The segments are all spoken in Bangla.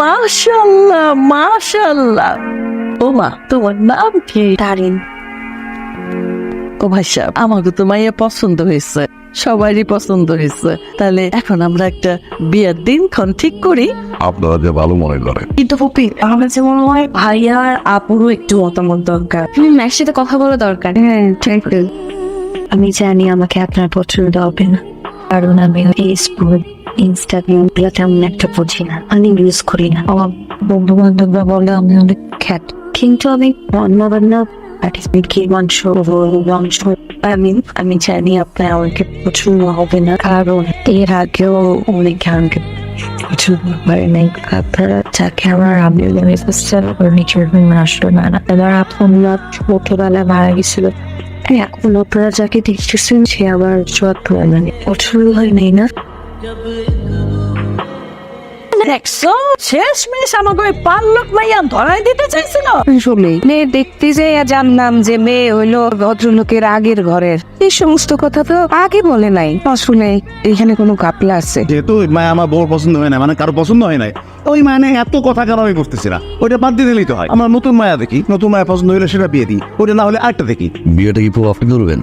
মাশাআল্লাহ মাশাআল্লাহ। ও মা, তোমার নাম কি? তারিন। ও ভাই সাহেব, আমাকে তো মাইয়া পছন্দ হয়েছে, সবারই পছন্দ হয়েছে। তাহলে এখন আমরা একটা বিয়ের দিনক্ষণ ঠিক করি। আপনারা যে ভালো মনে করেন। কিন্তু ফুপি, আমার কাছে মনে হয় ভাইয়া আর আপুরও একটু মতামত দরকার। একসাথে কথা বলা দরকার। হ্যাঁ ঠিক। আমি জানি আমাকে আপনার পছন্দ হবে না, কারণ আমি ফেসবুক ইনস্টাগ্রাম এগুলো তেমন একটা বুঝি না, আমি ইউজ করি না। আমার বন্ধু বান্ধবরা বলে আমি অনেক খ্যাত, কিন্তু আমি রান্না বান্না আমি জানি আপনার আমাকে পছন্দ হবে না, কারণ এর আগেও অনেকে আমাকে পছন্দ করে নাই। আপনারা যাকে আমার আমি আসলো না, আমার আপনার ছোটবেলায় মারা গেছিল। এখন আপনারা যাকে দেখতেছেন সে আবার পছন্দ হয় নাই না। দেখছো, শেষমেশ আমাকে ওই পাল্লক মাইয়া ধরাই দিতে চাইছিল। আসলে মেয়ে দেখতে যাই জানলাম যে মেয়ে হইলো ভদ্রলোকের আগের ঘরের। এই সমস্ত কথা তো আগে বলে নাই। আসলে এখানে কোনো কাপলা আছে। যেহেতু ওই মায়া আমার বড় পছন্দ হয় না, মানে কারো পছন্দ হয় নাই, ওই মানে এত কথা কেন আমি করতেছি না, ওইটা বাদ দিয়ে দিলেই তো হয়। আমার নতুন মায়া দেখি, নতুন মায়া পছন্দ হইলে সেটা বিয়ে দিই, ওইটা না হলে আরেকটা দেখি। বিয়েটা কি পুরো আপনি করবেন?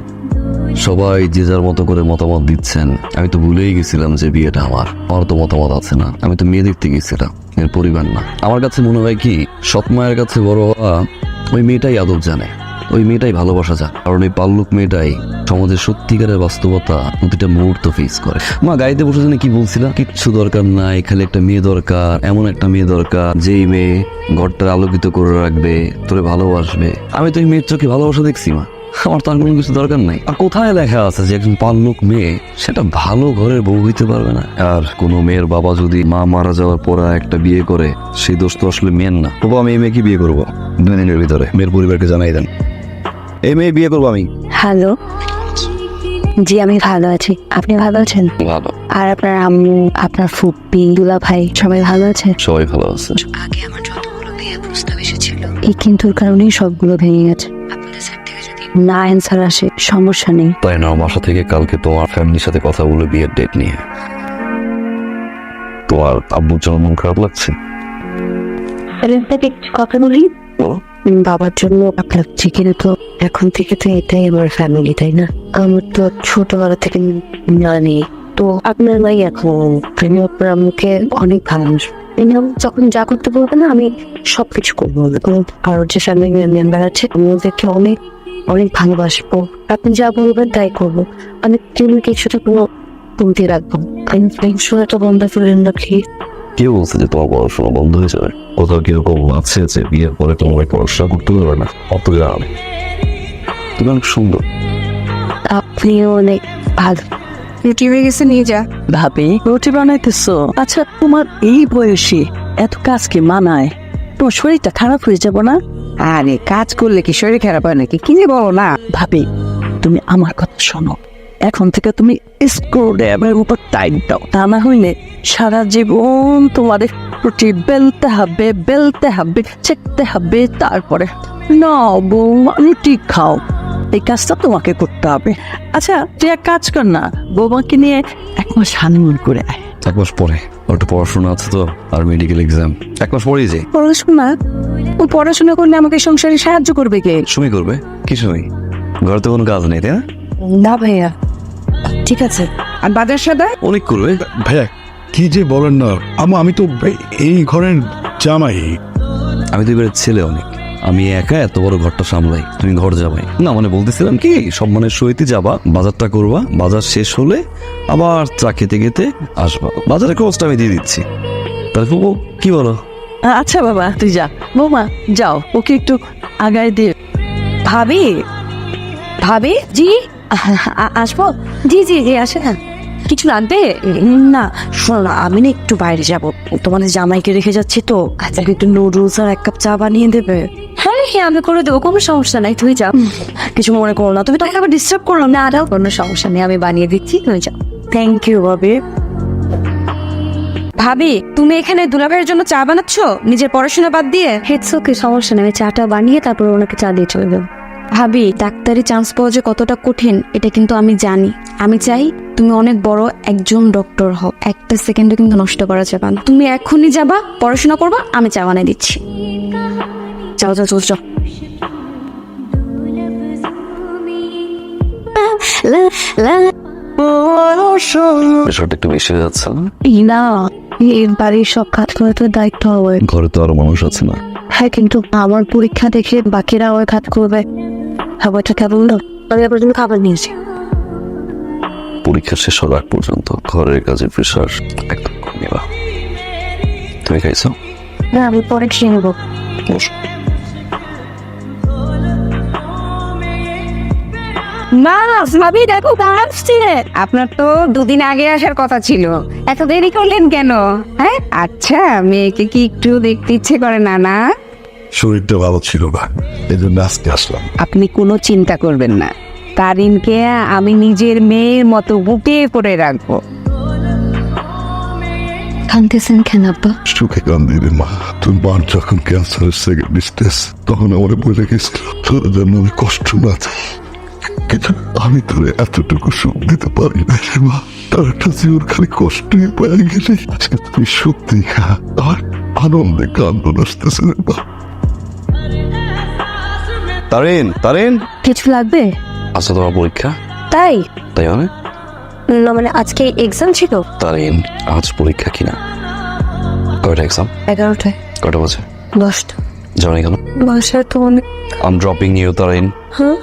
সবাই যে যার মতো করে মতামত দিচ্ছেন, আমি তো ভুলেই গেছিলাম যে বিয়েটা আমার তো মতামত আছে না। আমি তো মেয়ে দেখতে গেছিলাম, এর পরিবার না। আমার কাছে মনে হয় কি, সৎ মায়ের কাছে বড় হওয়া ওই মেয়েটাই আদব জানে, ওই মেয়েটাই ভালোবাসা যায়। কারণ এই পাল্লুক মেয়েটাই সমাজের সত্যিকারের বাস্তবতা প্রতিটা মুহূর্ত ফেস করে। মা গাড়িতে বসে জানি কি বলছিলাম, কিচ্ছু দরকার নাই, খালি একটা মেয়ে দরকার, এমন একটা মেয়ে দরকার যেই মেয়ে ঘরটা আলোকিত করে রাখবে, তোরে ভালোবাসবে। আমি তো এই মেয়ের চোখে ভালোবাসা দেখছি মা, আমার তার কোনো কিছু দরকার নাই। আর কোথায় লেখা আছে যে একজন পাল্লুক মেয়ে সেটা ভালো ঘরের বউ হইতে পারবে না? আর কোনো মেয়ের বাবা যদি মা মারা যাওয়ার পর একটা বিয়ে করে, সেই দোষ তো আসলে মেয়ের না। তবু আমি এই মেয়েকে বিয়ে করবো 2 দিনের ভিতরে। মেয়ের পরিবারকে জানাই দেন এই মেয়ে বিয়ে করবো আমি। হ্যালো, জি আমি ভালো আছি, আপনি ভালো আছেন? ভালো। আর আপনার আম্মু, আপনার ফুপ্পি, দুলা ভাই সবাই ভালো আছে? সবাই ভালো আছে। আগে আমার যতগুলো বিয়ের প্রস্তাব এসেছিল এই কিন্তুর কারণেই সবগুলো ভেঙে গেছে। আপনাদের সাইড থেকে যদি না অ্যান্সার আসে সমস্যা নেই। তাই না, বাসা থেকে কালকে তোমার ফ্যামিলির সাথে কথা বলে বিয়ের ডেট নিয়ে। তোমার আব্বুর জন্য মন খারাপ লাগছে? কথা বলি, বাবার জন্য লাগছে, কিন্তু এখন থেকে তো এটাই আমার ফ্যামিলি, তাই না? আমার তো ছোটবেলা থেকে জানি তো আপনার ভাই এখন আমি আপনার আম্মুকে অনেক ভালোবাসবো। যখন যা করতে বলবে না আমি সবকিছু করবো। আর যে ফ্যামিলি মেম্বার আছে আমি ওদেরকে অনেক অনেক ভালোবাসবো। আপনি যা বলবেন তাই করবো। আমি কোনো কিছুটা কোনো কমতি রাখবো। পড়াশোনাটা বন্ধ করেন না প্লিজ। কেউ বলছে যে তোমার পড়াশোনা বন্ধ হয়ে যাবে? কোথাও কিরকম আছে যে বিয়ের পরে তোমার পড়াশোনা করতে পারবে না? অত জানে তুমি অনেক সুন্দর। আপনিও অনেক ভালো। রুটি হয়ে গেছে, নিয়ে যা। ভাবি, রুটি বানাইতেছো? আচ্ছা, তোমার এই বয়সে এত কাজ কি মানায়? তোমার শরীরটা খারাপ হয়ে যাবো না? আরে কাজ করলে কি শরীর খারাপ হয় নাকি? কি যে বলো না। ভাবি, তুমি আমার কথা শোনো, এখন থেকে তুমি স্ক্রুড্রাইভারের উপর টাইট দাও, তা না হইলে সারা জীবন তোমাদের রুটি বেলতে হবে, চেকতে হবে, তারপরে না বৌমা রুটি খাও। এই কাজটা তোমাকে করতে হবে। আচ্ছা, তুই এক কাজ কর না, বৌমাকে নিয়ে 1 মাস হানিমুন করে আয়। 1 মাস পরে? ওটা পড়াশোনা আছে তো, আর মেডিকেল এক্সাম 1 মাস পরেই যাই। পড়াশোনা? ও পড়াশোনা করলে আমাকে সংসারে সাহায্য করবে কে? সুমি করবে। কি সুমি? ঘরে তো কোনো কাজ নেই, তাই না? না ভাইয়া, ঠিক আছে। আর বাজার সদাই অনেক করবে। ভাইয়া কি যে বলেন না, আমি তো এই ঘরের জামাই। আমি তো এবারে ছেলে অনেক, আমি একা এত বড় ঘরটা সামলাই, তুমি ঘর যাবাই না? মানে বলতেছিলাম কি, সম্মানের সহিত যাবা, বাজারটা করবা, বাজার শেষ হলে আবার চা খেতে খেতে আসবা। বাজারের খরচটা আমি দিয়ে দিচ্ছি। তাহলে কি বলো? আচ্ছা বাবা, তুই যা। বৌমা যাও, ওকে একটু আগায় দিয়ে। ভাবি, ভাবি জি আসবো? জি জি জি আসে। হ্যাঁ, কিছু লাগবে? না শোনো না, আমি না একটু বাইরে যাবো, তোমাদের জামাইকে রেখে যাচ্ছি তো। আচ্ছা, একটু নুডলস আর 1 কাপ চা বানিয়ে দেবে? হ্যাঁ হ্যাঁ আমি করে দেবো, কোনো সমস্যা নাই, তুমি যাও। কিছু মনে করো না, তুমি তখন আবার ডিস্টার্ব করলাম না। আরও কোনো সমস্যা নেই, আমি বানিয়ে দিচ্ছি, তুমি যাও। থ্যাংক ইউ ভাবি। ভাবি, তুমি এখানে দুলাভাইয়ের জন্য চা বানাচ্ছ নিজের পড়াশোনা বাদ দিয়ে? ইটস ওকে, সমস্যা নেই, আমি চাটা বানিয়ে তারপর ওনাকে চা দিয়ে চলে যাবো। ভাবি ডাক্তারি চান্স পাওয়া যে কতটা কঠিন এটা কিন্তু আমি জানি। আমি চাই তুমি অনেক বড় একজন ডক্টর হও, একটা সেকেন্ডও কিন্তু নষ্ট করা যাবে না। তুমি এখনই যাবা, পড়াশোনা করবা, আমি চা বানাই দিচ্ছি। যাও যাও যাও যাও। বিষয়টা একটু বেশি হয়ে যাচ্ছে না? না, এই বাড়ির সব কাজ করে তো দায়িত্ব হবে। ঘরে তো আরো মানুষ আছে না? হ্যাঁ, কিন্তু আমার পরীক্ষা দেখে বাকিরা ওই কাজ করবে। খাবারটা কেমন না? আমি আপনার জন্য খাবার নিয়েছি। পরীক্ষা শেষ হওয়ার আগ পর্যন্ত ঘরের কাজে প্রেশার একদম কমিয়ে বা। তুমি খাইছো? না, আমি পরে খেয়ে নেবো। বসো। মা ভাবি দেখো আসছে। আপনার তো দুদিন আগে আসার কথা ছিল, এত দেরি করলেন কেন? হ্যাঁ আচ্ছা, মেয়েকে কি একটু দেখতে ইচ্ছে করে না? না, শরীরটা ভালো ছিল না, এই জন্য আজকে আসলাম। আপনি কোনো চিন্তা করবেন না, তারিনকে আমি নিজের মেয়ের মতো বুকে করে রাখবো। কাঁদতেছেন কেন আব্বা? সুখে কান্দি রে মা। তুমি মার যখন ক্যান্সারের সেকেন্ড স্টেজ, তখন আমার বলে গেছিল তোর যেন আমি কষ্ট না চাই, কিন্তু আমি তোরে এতটুকু সুখ দিতে পারি না রে মা। তার একটা জীবন খালি কষ্টই পেয়ে গেলে আজকে তুমি সুখ দেখা আর আনন্দে কান্দন আসতেছে রে মা। তারিন, তারিন, কিছু লাগবে? আচ্ছা তোমার পরীক্ষা? তাই তাই মানে? না, মানে আজকে এক্সাম ছিল। তারিন, আজ পরীক্ষা কিনা? কয়টা এক্সাম? 11টায়। কয়টা বাজে? 10টা। জানি কেন? বাসায় তো অনেক। I'm dropping you, Tarin. হ্যাঁ,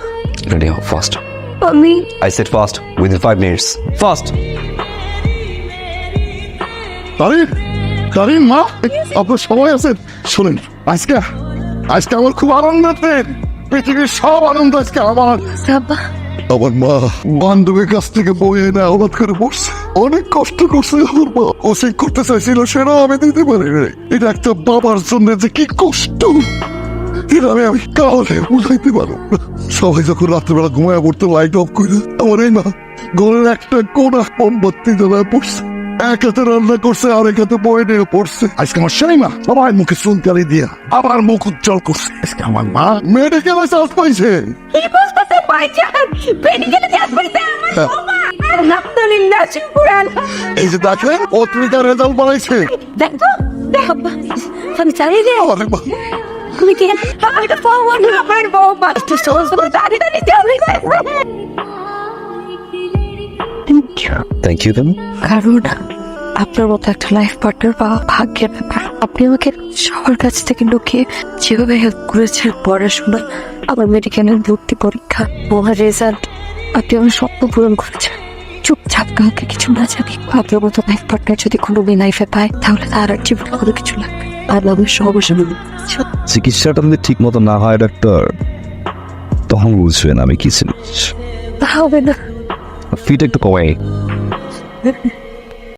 Ready, ho, fast. আমি I said fast, within 5 minutes. Fast! Tarin, Tarin মা, আপনার সবাই আছেন। শোনেন, আজকে আজকে আমার খুব আনন্দের দিন। পৃথিবীর সব আনন্দ আজকে আমার। আব্বা, আমার মা বান্ধবীর কাছ থেকে বই এনে আলাদ করে পড়ছে, অনেক কষ্ট করছে আমার মা। কোচিং করতে চাইছিল, সেটাও আমি দিতে পারি নাই। এটা একটা বাবার জন্য যে কি কষ্ট, এটা আমি কাউকে বুঝাইতে পারবো না। সবাই যখন রাত্রেবেলা ঘুমায় পড়তো লাইট অফ করে, আমার এই মা ঘরের একটা কোনা মোমবাতি জ্বালায় পড়ছে, এক হাতে রান্না করছে আর এক হাতে বই নিয়ে পড়ছে। আজকে আমার সেই মা সবাই মুখে চুনকালি দিয়া আবার মুখ উজ্জ্বল করছে। আজকে আমার মা মেডিকেলে চান্স পাইছে। এই যে দেখেন পত্রিকার রেজাল্ট বানাইছে। আব্বা, আমি চালিয়ে যাই। আরে মা, তুমি কি Thank you, then. কারণ আপনার মতো একটা লাইফ পার্টনার পাওয়া ভাগ্যের ব্যাপার। আপনি আমাকে সবার কাছ থেকে লুকিয়ে যেভাবে হেল্প করেছেন, পড়াশোনা, আমার মেডিকেলের ভর্তি পরীক্ষা, আমার রেজাল্ট, আপনি আমার স্বপ্ন পূরণ করেছেন চুপচাপ, কাউকে কিছু না জানি। আপনার মতো লাইফ পার্টনার যদি কোনো মেয়ে লাইফে পায়, তাহলে তার আর জীবনে কোনো কিছু লাগবে আর আমার সমস্যা। চিকিৎসাটা যদি ঠিক মতো না হয় ডাক্তার, তখন বুঝবেন আমি কি ছিল। হবে না। ফিট একটু কমাই।